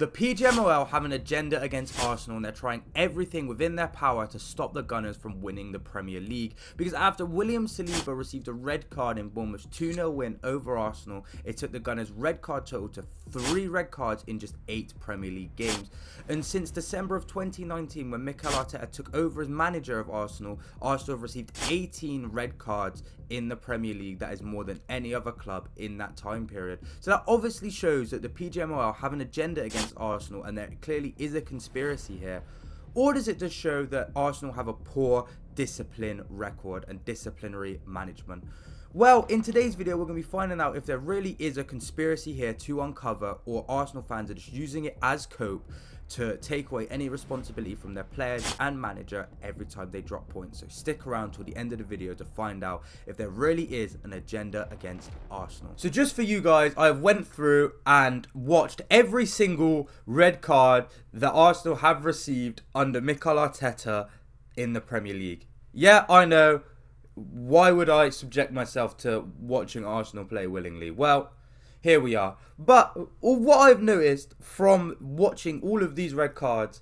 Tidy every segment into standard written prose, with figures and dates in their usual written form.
The PGMOL have an agenda against Arsenal and they're trying everything within their power to stop the Gunners from winning the Premier League. Because after William Saliba received a red card in Bournemouth's 2-0 win over Arsenal, it took the Gunners' red card total to 3 red cards in just 8 Premier League games. And since December of 2019, when Mikel Arteta took over as manager of Arsenal, Arsenal have received 18 red cards in the Premier League. That is more than any other club in that time period. So that obviously shows that the PGMOL have an agenda against Arsenal and there clearly is a conspiracy here. Or does it just show that Arsenal have a poor discipline record and disciplinary management? Well, in today's video, we're going to be finding out if there really is a conspiracy here to uncover, or Arsenal fans are just using it as cope to take away any responsibility from their players and manager every time they drop points. So stick around till the end of the video to find out if there really is an agenda against Arsenal. So just for you guys, I went through and watched every single red card that Arsenal have received under Mikel Arteta in the Premier League. Yeah, I know. Why would I subject myself to watching Arsenal play willingly? Well, here we are. But what I've noticed from watching all of these red cards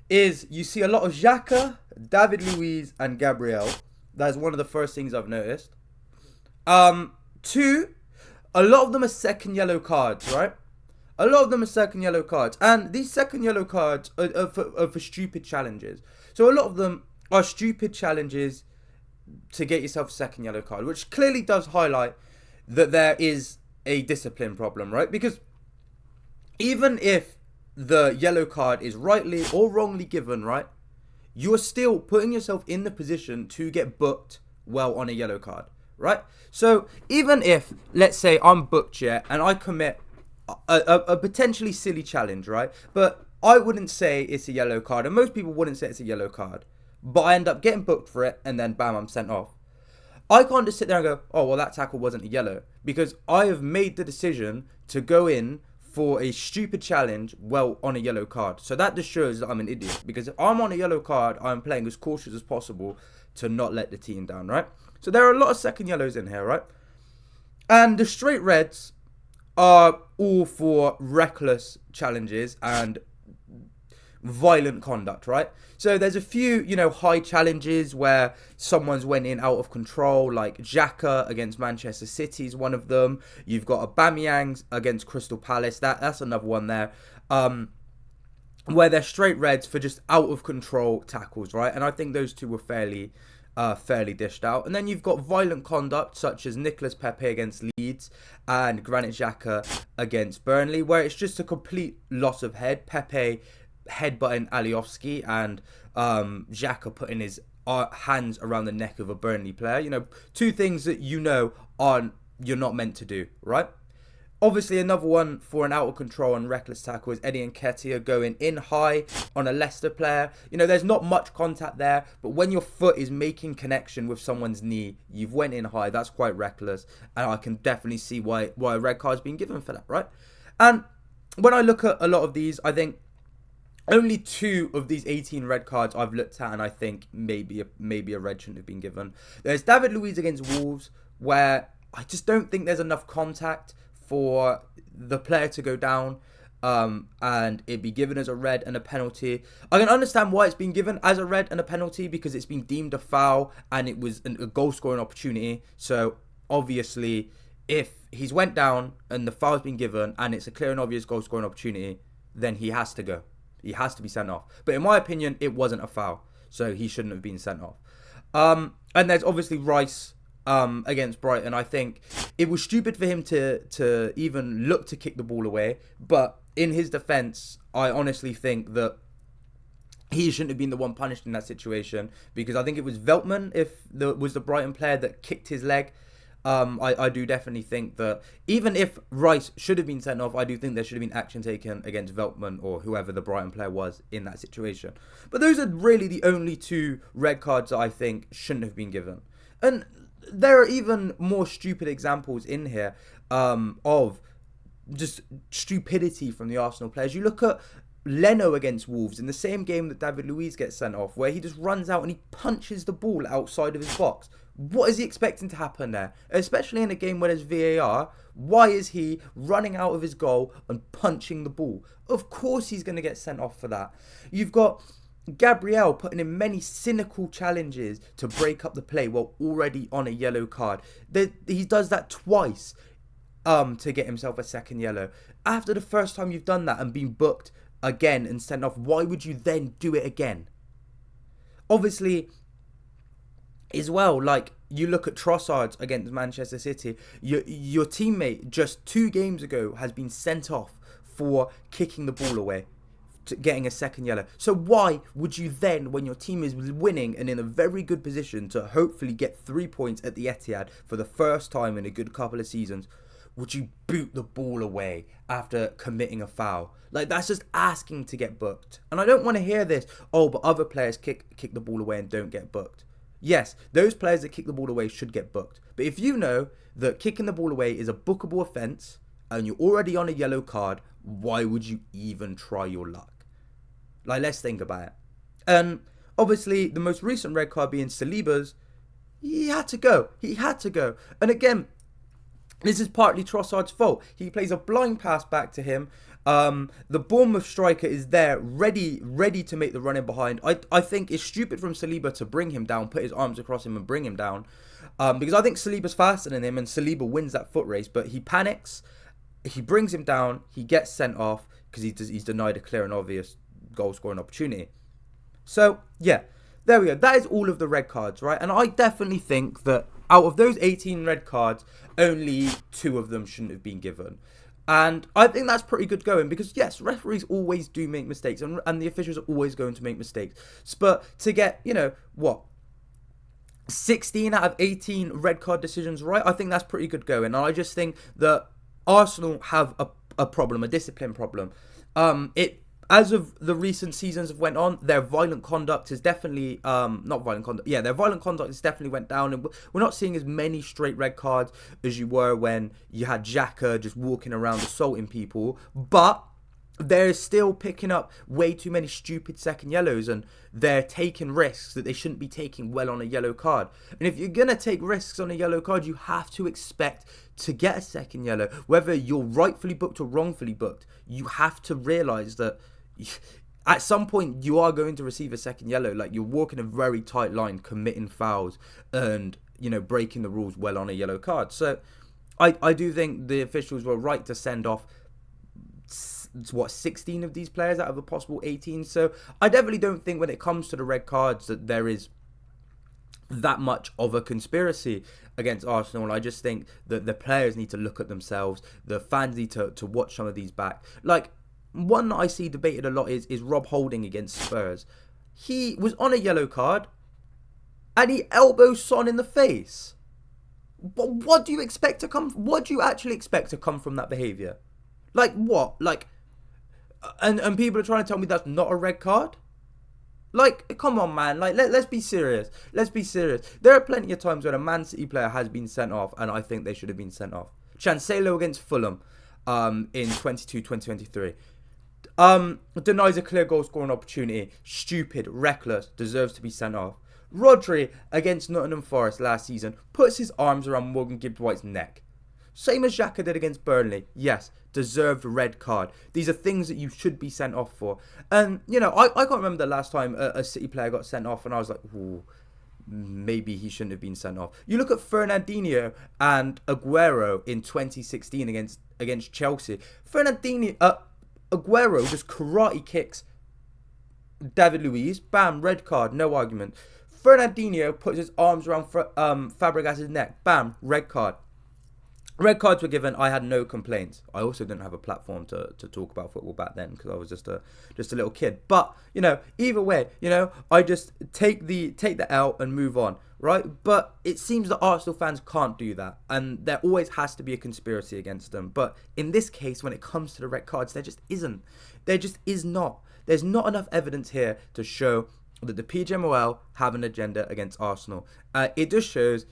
is you see a lot of Xhaka, David Luiz and Gabriel. That's one of the first things I've noticed. 2, a lot of them are second yellow cards, right? A lot of them are second yellow cards. And these second yellow cards are for stupid challenges. So a lot of them are stupid challenges to get yourself a second yellow card, which clearly does highlight that there is a discipline problem, right? Because even if the yellow card is rightly or wrongly given, right, you're still putting yourself in the position to get booked well on a yellow card, right? So even if, let's say I'm booked, yeah, and I commit a potentially silly challenge, right, but I wouldn't say it's a yellow card, and most people wouldn't say it's a yellow card, but I end up getting booked for it, and then bam, I'm sent off. I can't just sit there and go, oh, well, that tackle wasn't a yellow, because I have made the decision to go in for a stupid challenge, well, on a yellow card. So that just shows that I'm an idiot, because if I'm on a yellow card, I'm playing as cautious as possible to not let the team down, right? So there are a lot of second yellows in here, right? And the straight reds are all for reckless challenges and violent conduct, right? So there's a few, high challenges where someone's went in out of control, like Xhaka against Manchester City is one of them. You've got Aubameyang against Crystal Palace. That's another one there. Where they're straight reds for just out of control tackles, right? And I think those two were fairly dished out. And then you've got violent conduct such as Nicolas Pepe against Leeds and Granit Xhaka against Burnley, where it's just a complete loss of head. Pepe headbutting Alioski and Xhaka putting his hands around the neck of a Burnley player. Two things that you're not meant to do, right? Obviously, another one for an out of control and reckless tackle is Eddie Nketiah going in high on a Leicester player. There's not much contact there, but when your foot is making connection with someone's knee, you've went in high. That's quite reckless, and I can definitely see why a red card's been given for that, right? And when I look at a lot of these, I think only 2 of these 18 red cards I've looked at and I think maybe a red shouldn't have been given. There's David Luiz against Wolves, where I just don't think there's enough contact for the player to go down and it be given as a red and a penalty. I can understand why it's been given as a red and a penalty, because it's been deemed a foul and it was a goal scoring opportunity. So obviously if he's went down and the foul's been given and it's a clear and obvious goal scoring opportunity, then he has to go. He has to be sent off. But in my opinion, it wasn't a foul, so he shouldn't have been sent off. And there's obviously Rice against Brighton. I think it was stupid for him to even look to kick the ball away. But in his defence, I honestly think that he shouldn't have been the one punished in that situation, because I think it was Veltman, was the Brighton player that kicked his leg. I do definitely think that even if Rice should have been sent off, I do think there should have been action taken against Veltman or whoever the Brighton player was in that situation. But those are really the only 2 red cards that I think shouldn't have been given. And there are even more stupid examples in here of just stupidity from the Arsenal players. You look at Leno against Wolves in the same game that David Luiz gets sent off, where he just runs out and he punches the ball outside of his box. What is he expecting to happen there? Especially in a game where there's VAR, why is he running out of his goal and punching the ball? Of course he's going to get sent off for that. You've got Gabriel putting in many cynical challenges to break up the play while already on a yellow card. He does that twice to get himself a second yellow. After the first time you've done that and been booked again and sent off, why would you then do it again? Obviously, as well, like, you look at Trossard against Manchester City, your teammate just 2 games ago has been sent off for kicking the ball away, getting a second yellow. So why would you then, when your team is winning and in a very good position to hopefully get 3 points at the Etihad for the first time in a good couple of seasons, would you boot the ball away after committing a foul? Like, that's just asking to get booked. And I don't want to hear this, oh, but other players kick the ball away and don't get booked. Yes, those players that kick the ball away should get booked. But if you know that kicking the ball away is a bookable offence and you're already on a yellow card, why would you even try your luck? Like, let's think about it. And obviously, the most recent red card being Saliba's, he had to go. And again, this is partly Trossard's fault. He plays a blind pass back to him. The Bournemouth striker is there, ready to make the run in behind. I think it's stupid from Saliba to bring him down, put his arms across him and bring him down. Because I think Saliba's faster than him and Saliba wins that foot race. But he panics, he brings him down, he gets sent off because he's denied a clear and obvious goal scoring opportunity. So, yeah, there we go. That is all of the red cards, right? And I definitely think that out of those 18 red cards, only 2 of them shouldn't have been given. And I think that's pretty good going because, yes, referees always do make mistakes and the officials are always going to make mistakes. But to get, 16 out of 18 red card decisions right, I think that's pretty good going. And I just think that Arsenal have a problem, a discipline problem. As of the recent seasons have went on, their violent conduct is definitely, their violent conduct has definitely went down. And we're not seeing as many straight red cards as you were when you had Xhaka just walking around assaulting people. But they're still picking up way too many stupid second yellows and they're taking risks that they shouldn't be taking well on a yellow card. And if you're going to take risks on a yellow card, you have to expect to get a second yellow. Whether you're rightfully booked or wrongfully booked, you have to realise that at some point you are going to receive a second yellow. Like, you're walking a very tight line, committing fouls and, breaking the rules well on a yellow card. So I do think the officials were right to send off 16 of these players out of a possible 18. So I definitely don't think when it comes to the red cards that there is that much of a conspiracy against Arsenal. I just think that the players need to look at themselves. The fans need to watch some of these back. Like, one that I see debated a lot is Rob Holding against Spurs. He was on a yellow card and he elbows Son in the face. What do you expect to come? What do you actually expect to come from that behaviour? Like, what? Like, and people are trying to tell me that's not a red card? Like, come on, man. Like, let's be serious. There are plenty of times when a Man City player has been sent off and I think they should have been sent off. Cancelo against Fulham in 2022-2023. Denies a clear goal scoring opportunity. Stupid, reckless, deserves to be sent off. Rodri against Nottingham Forest last season puts his arms around Morgan Gibbs-White's neck. Same as Xhaka did against Burnley. Yes, deserved red card. These are things that you should be sent off for. And, I can't remember the last time a City player got sent off and I was like, ooh, maybe he shouldn't have been sent off. You look at Fernandinho and Aguero in 2016 against Chelsea. Aguero just karate kicks David Luiz. Bam, red card, no argument. Fernandinho puts his arms around Fabregas's neck. Bam, red card. Red cards were given. I had no complaints. I also didn't have a platform to talk about football back then because I was just a little kid. But either way, I just take the L and move on, right? But it seems that Arsenal fans can't do that, and there always has to be a conspiracy against them. But in this case, when it comes to the red cards, there just isn't. There just is not. There's not enough evidence here to show that the PGMOL have an agenda against Arsenal. It just shows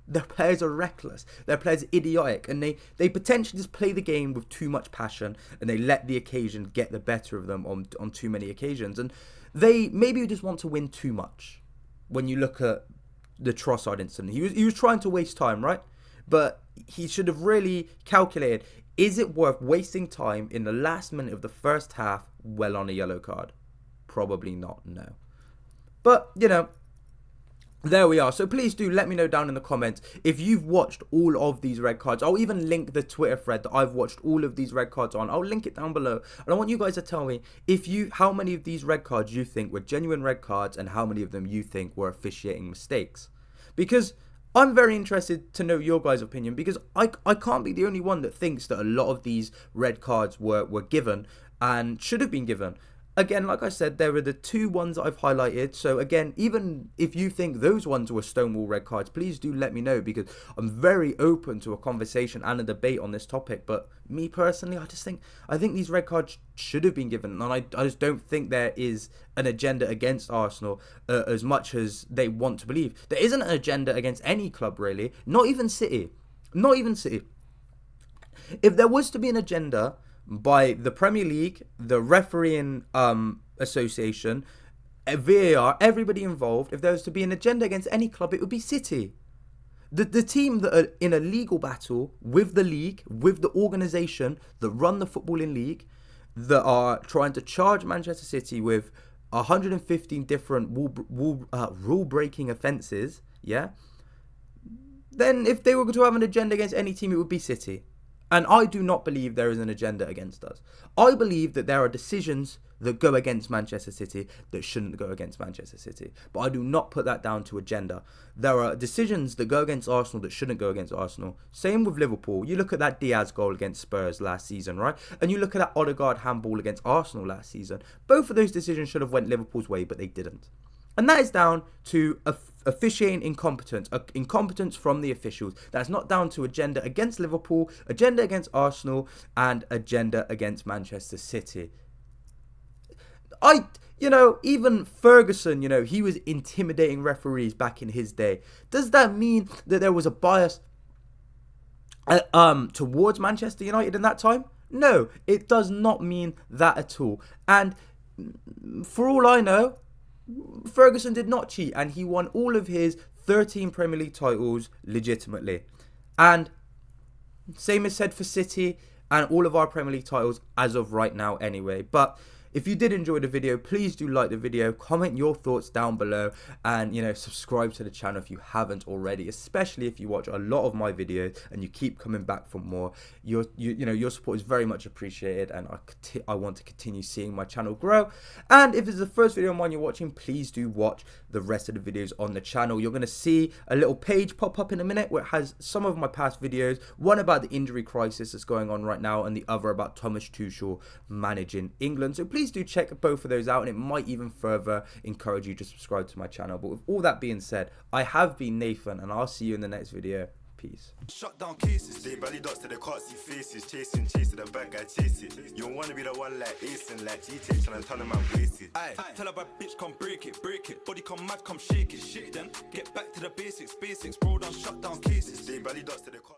their players are reckless, their players are idiotic, and they potentially just play the game with too much passion, and they let the occasion get the better of them on too many occasions, and they maybe just want to win too much. When you look at the Trossard incident, he was trying to waste time, right? But he should have really calculated, is it worth wasting time in the last minute of the first half well on a yellow card? Probably not, no. But, you know, there we are. So please do let me know down in the comments if you've watched all of these red cards. I'll even link the Twitter thread that I've watched all of these red cards on. I'll link it down below. And I want you guys to tell me how many of these red cards you think were genuine red cards and how many of them you think were officiating mistakes. Because I'm very interested to know your guys' opinion, because I can't be the only one that thinks that a lot of these red cards were given and should have been given. Again, like I said, there are the two ones that I've highlighted. So again, even if you think those ones were stonewall red cards, please do let me know, because I'm very open to a conversation and a debate on this topic. But me personally, I think these red cards should have been given, and I just don't think there is an agenda against Arsenal as much as they want to believe. There isn't an agenda against any club really, not even City. Not even City. If there was to be an agenda by the Premier League, the refereeing association, VAR, everybody involved, if there was to be an agenda against any club, it would be City. The team that are in a legal battle with the league, with the organisation that run the footballing league, that are trying to charge Manchester City with 115 different rule-breaking offences, yeah? Then if they were to have an agenda against any team, it would be City. And I do not believe there is an agenda against us. I believe that there are decisions that go against Manchester City that shouldn't go against Manchester City. But I do not put that down to agenda. There are decisions that go against Arsenal that shouldn't go against Arsenal. Same with Liverpool. You look at that Diaz goal against Spurs last season, right? And you look at that Odegaard handball against Arsenal last season. Both of those decisions should have went Liverpool's way, but they didn't. And that is down to officiating incompetence from the officials. That's not down to agenda against Liverpool, agenda against Arsenal, and agenda against Manchester City. Even Ferguson, he was intimidating referees back in his day. Does that mean that there was a bias towards Manchester United in that time? No, it does not mean that at all. And for all I know, Ferguson did not cheat, and he won all of his 13 Premier League titles legitimately. And same is said for City and all of our Premier League titles as of right now anyway. But if you did enjoy the video, please do like the video, comment your thoughts down below, and subscribe to the channel if you haven't already, especially if you watch a lot of my videos and you keep coming back for more. Your support is very much appreciated, and I want to continue seeing my channel grow. And if this is the first video of mine you're watching, please do watch the rest of the videos on the channel. You're going to see a little page pop up in a minute where it has some of my past videos, one about the injury crisis that's going on right now, and the other about Thomas Tuchel managing England. So please do check both of those out, and it might even further encourage you to subscribe to my channel. But with all that being said, I have been Nathan, and I'll see you in the next video. Peace. Shut down cases, they belly dots to the can't see faces, chasing the bad guy chase it. You don't wanna be the one like Ace and like GT trying to turn them out wasted. Aye, tell a bad bitch come break it, body come mad, come shake it, then get back to the basics, bro done shut down cases, they belly dots to the